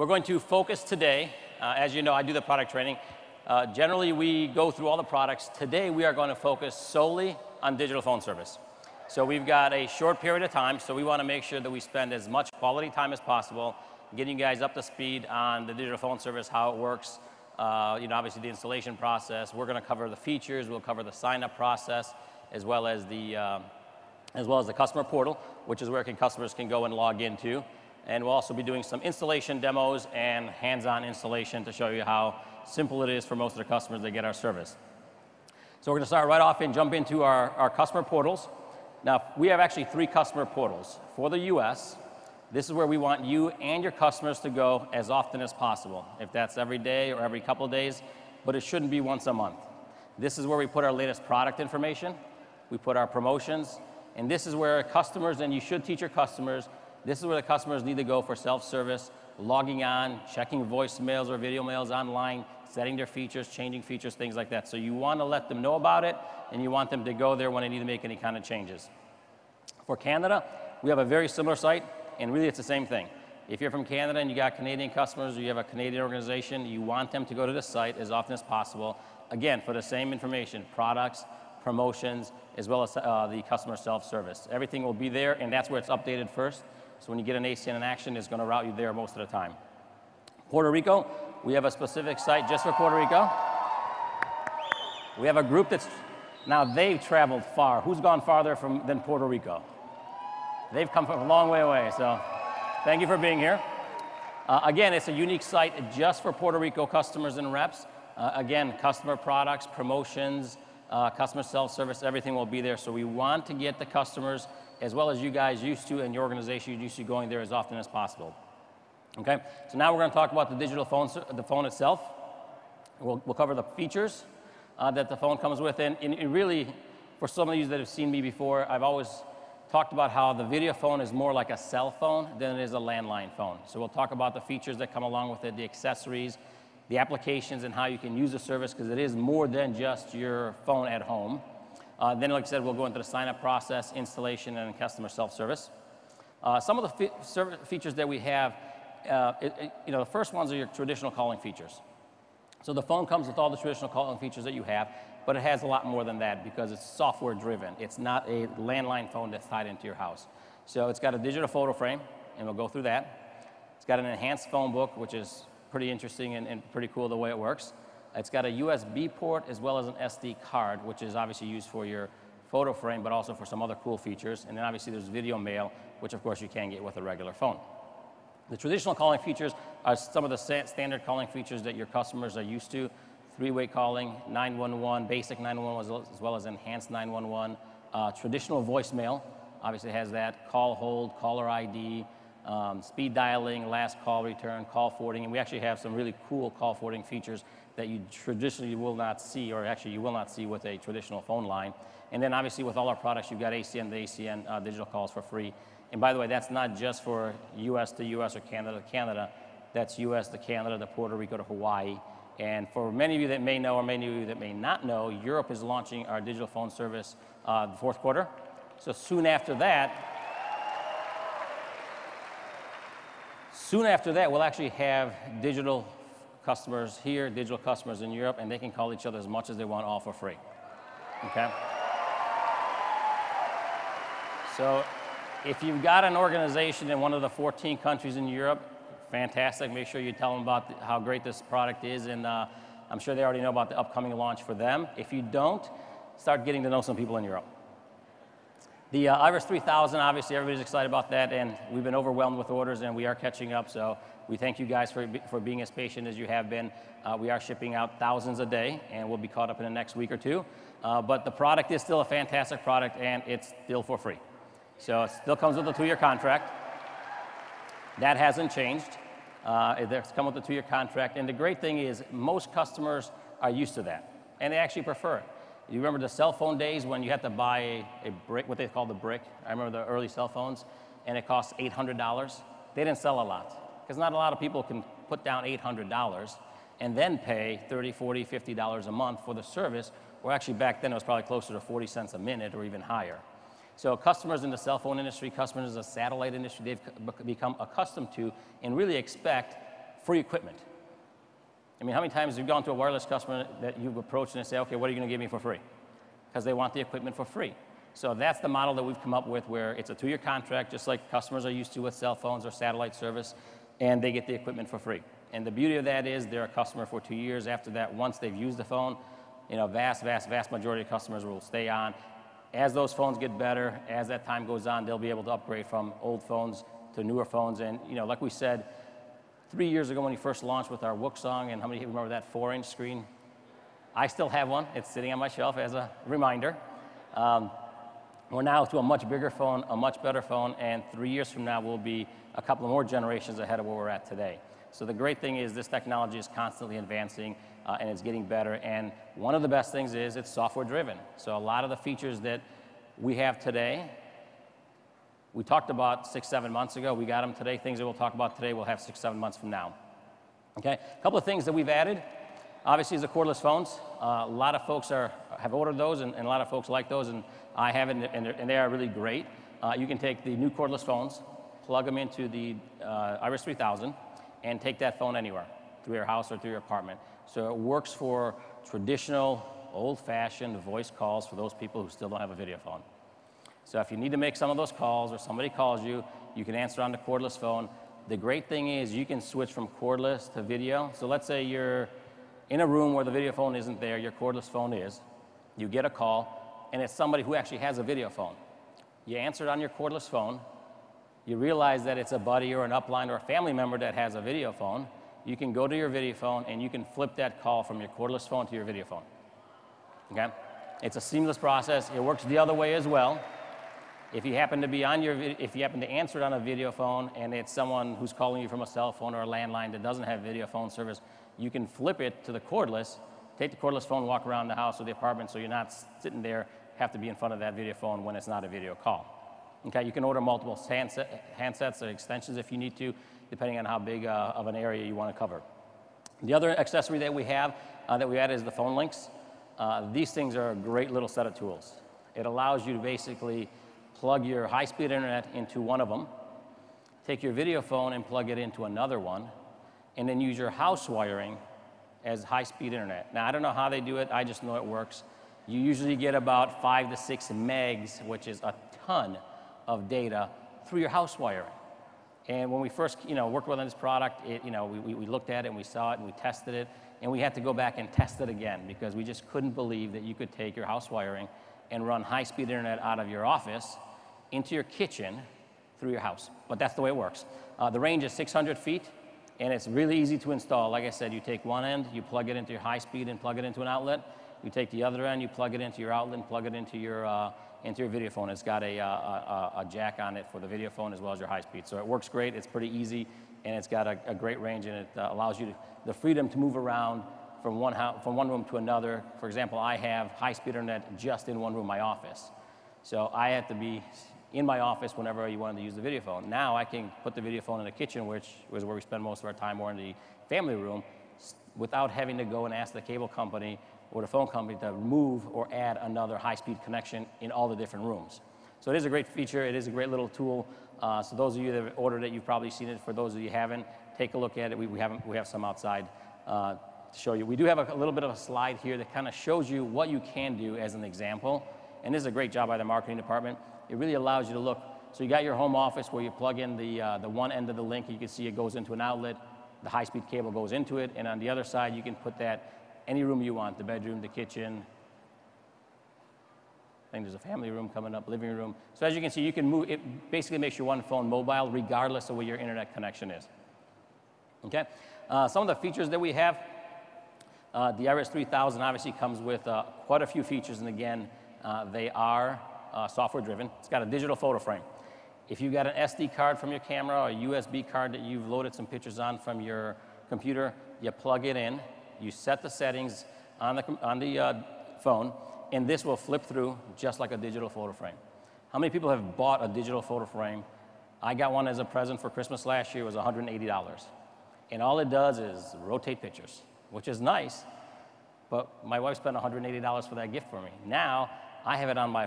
We're going to focus today, as you know, I do the product training. Generally, we go through all the products. Today, we are going to focus solely on digital phone service. So we've got a short period of time, so we want to make sure that we spend as much quality time as possible getting you guys up to speed on the digital phone service, how it works, obviously the installation process. We're going to cover the features. We'll cover the sign-up process, as well as the customer portal, which is where customers can go and log into. And we'll also be doing some installation demos and hands-on installation to show you how simple it is for most of the customers that get our service. So we're going to start right off and jump into our customer portals. Now, we have actually 3 customer portals. For the US, this is where we want you and your customers to go as often as possible, if that's every day or every couple of days, but it shouldn't be once a month. This is where we put our latest product information, we put our promotions, and this is where customers, and you should teach your customers, this is where the customers need to go for self-service, logging on, checking voicemails or video mails online, setting their features, changing features, things like that. So you want to let them know about it, and you want them to go there when they need to make any kind of changes. For Canada, we have a very similar site, and really it's the same thing. If you're from Canada and you got Canadian customers or you have a Canadian organization, you want them to go to the site as often as possible, again, for the same information, products, promotions, as well as the customer self-service. Everything will be there, and that's where it's updated first. So when you get an ACN in action, it's going to route you there most of the time. Puerto Rico, we have a specific site just for Puerto Rico. We have a group that's, now they've traveled far. Who's gone farther than Puerto Rico? They've come from a long way away, so thank you for being here. Again, it's a unique site just for Puerto Rico customers and reps. Again, customer products, promotions, customer self-service, everything will be there. So we want to get the customers, as well as you guys used to, and your organization used to going there as often as possible. Okay, so now we're going to talk about the digital phone, the phone itself. We'll cover the features that the phone comes with, and really, for some of you that have seen me before, I've always talked about how the Videophone is more like a cell phone than it is a landline phone. So we'll talk about the features that come along with it, the accessories, the applications, and how you can use the service, because it is more than just your phone at home. Then, like I said, we'll go into the sign-up process, installation, and customer self-service. Some of the features that we have, the first ones are your traditional calling features. So the phone comes with all the traditional calling features that you have, but it has a lot more than that because it's software driven. It's not a landline phone that's tied into your house. So it's got a digital photo frame, and we'll go through that. It's got an enhanced phone book, which is pretty interesting and pretty cool the way it works. It's got a USB port as well as an SD card, which is obviously used for your photo frame, but also for some other cool features. And then obviously there's video mail, which of course you can get with a regular phone. The traditional calling features are some of the standard calling features that your customers are used to. 3-way calling, 911, basic 911, as well as enhanced 911. Traditional voicemail, obviously has that. Call hold, caller ID, speed dialing, last call return, call forwarding, and we actually have some really cool call forwarding features that you traditionally will not see, or actually you will not see with a traditional phone line. And then obviously with all our products, you've got ACN to ACN digital calls for free. And by the way, that's not just for US to US or Canada to Canada. That's US to Canada to Puerto Rico to Hawaii. And for many of you that may know, or many of you that may not know, Europe is launching our digital phone service the 4th quarter. So soon after that, we'll actually have digital customers here, digital customers in Europe, and they can call each other as much as they want, all for free. Okay? So if you've got an organization in one of the 14 countries in Europe, fantastic. Make sure you tell them about how great this product is, and I'm sure they already know about the upcoming launch for them. If you don't, start getting to know some people in Europe. The Iris 3000, obviously everybody's excited about that, and we've been overwhelmed with orders, and we are catching up, so we thank you guys for being as patient as you have been. We are shipping out thousands a day, and we'll be caught up in the next week or two. But the product is still a fantastic product, and it's still for free. So it still comes with a 2-year contract. That hasn't changed. It's come with a 2-year contract, and the great thing is most customers are used to that, and they actually prefer it. You remember the cell phone days when you had to buy a brick, what they called the brick? I remember the early cell phones, and it cost $800. They didn't sell a lot, because not a lot of people can put down $800 and then pay $30, $40, $50 a month for the service, or actually back then it was probably closer to 40 cents a minute or even higher. So customers in the cell phone industry, customers in the satellite industry, they've become accustomed to and really expect free equipment. I mean, how many times have you gone to a wireless customer that you've approached and they say, okay, what are you going to give me for free? Because they want the equipment for free. So that's the model that we've come up with, where it's a 2-year contract, just like customers are used to with cell phones or satellite service, and they get the equipment for free. And the beauty of that is they're a customer for 2 years. After that, once they've used the phone, you know, vast majority of customers will stay on. As those phones get better, as that time goes on, they'll be able to upgrade from old phones to newer phones. And, you know, like we said, 3 years ago when we first launched with our Wook song, and how many people remember that 4-inch screen? I still have one. It's sitting on my shelf as a reminder. We're now to a much bigger phone, a much better phone, and 3 years from now we'll be a couple of more generations ahead of where we're at today. So the great thing is this technology is constantly advancing and it's getting better. And one of the best things is it's software driven. So a lot of the features that we have today, we talked about 6-7 months ago. We got them today. Things that we'll talk about today we'll have 6-7 months from now. Okay, a couple of things that we've added. Obviously, is the cordless phones. A lot of folks have ordered those, and a lot of folks like those, and I have it, and they are really great. You can take the new cordless phones, plug them into the Iris 3000, and take that phone anywhere, through your house or through your apartment. So it works for traditional, old-fashioned voice calls for those people who still don't have a video phone. So if you need to make some of those calls or somebody calls you, you can answer on the cordless phone. The great thing is you can switch from cordless to video. So let's say you're in a room where the video phone isn't there, your cordless phone is. You get a call, and it's somebody who actually has a video phone. You answer it on your cordless phone. You realize that it's a buddy or an upline or a family member that has a video phone. You can go to your video phone, and you can flip that call from your cordless phone to your video phone. Okay? It's a seamless process. It works the other way as well. If you happen to be on if you happen to answer it on a video phone, and it's someone who's calling you from a cell phone or a landline that doesn't have video phone service, you can flip it to the cordless, take the cordless phone, walk around the house or the apartment so you're not sitting there, have to be in front of that video phone when it's not a video call. Okay, you can order multiple handsets or extensions if you need to, depending on how big of an area you want to cover. The other accessory that we have that we added is the phone links. These things are a great little set of tools. It allows you to basically plug your high-speed internet into one of them, take your video phone and plug it into another one, and then use your house wiring as high-speed internet. Now, I don't know how they do it. I just know it works. You usually get about 5 to 6 megs, which is a ton of data, through your house wiring. And when we first, worked with this product, we looked at it and we saw it and we tested it, and we had to go back and test it again because we just couldn't believe that you could take your house wiring and run high-speed internet out of your office into your kitchen through your house. But that's the way it works. The range is 600 feet. And it's really easy to install. Like I said, you take one end, you plug it into your high speed and plug it into an outlet. You take the other end, you plug it into your outlet and plug it into your video phone. It's got a jack on it for the video phone as well as your high speed. So it works great, it's pretty easy, and it's got a great range, and it allows you the freedom to move around from one room to another. For example, I have high speed internet just in one room, my office. So I have to be in my office whenever you wanted to use the video phone. Now I can put the video phone in the kitchen, which was where we spend most of our time, or in the family room, without having to go and ask the cable company or the phone company to move or add another high-speed connection in all the different rooms. So it is a great feature. It is a great little tool. So those of you that have ordered it, you've probably seen it. For those of you who haven't, take a look at it. We have some outside to show you. We do have a little bit of a slide here that kind of shows you what you can do as an example. And this is a great job by the marketing department. It really allows you to look. So you got your home office where you plug in the one end of the link. You can see it goes into an outlet. The high-speed cable goes into it. And on the other side, you can put that any room you want, the bedroom, the kitchen. I think there's a family room coming up, living room. So as you can see, you can move. It basically makes your one phone mobile regardless of where your internet connection is. Okay? Some of the features that we have, the Iris 3000 obviously comes with quite a few features. And again, they are software driven. It's got a digital photo frame. If you've got an SD card from your camera or a USB card that you've loaded some pictures on from your computer, you plug it in, you set the settings on the phone, and this will flip through just like a digital photo frame. How many people have bought a digital photo frame? I got one as a present for Christmas last year. It was $180. And all it does is rotate pictures, which is nice, but my wife spent $180 for that gift for me. Now, I have it on my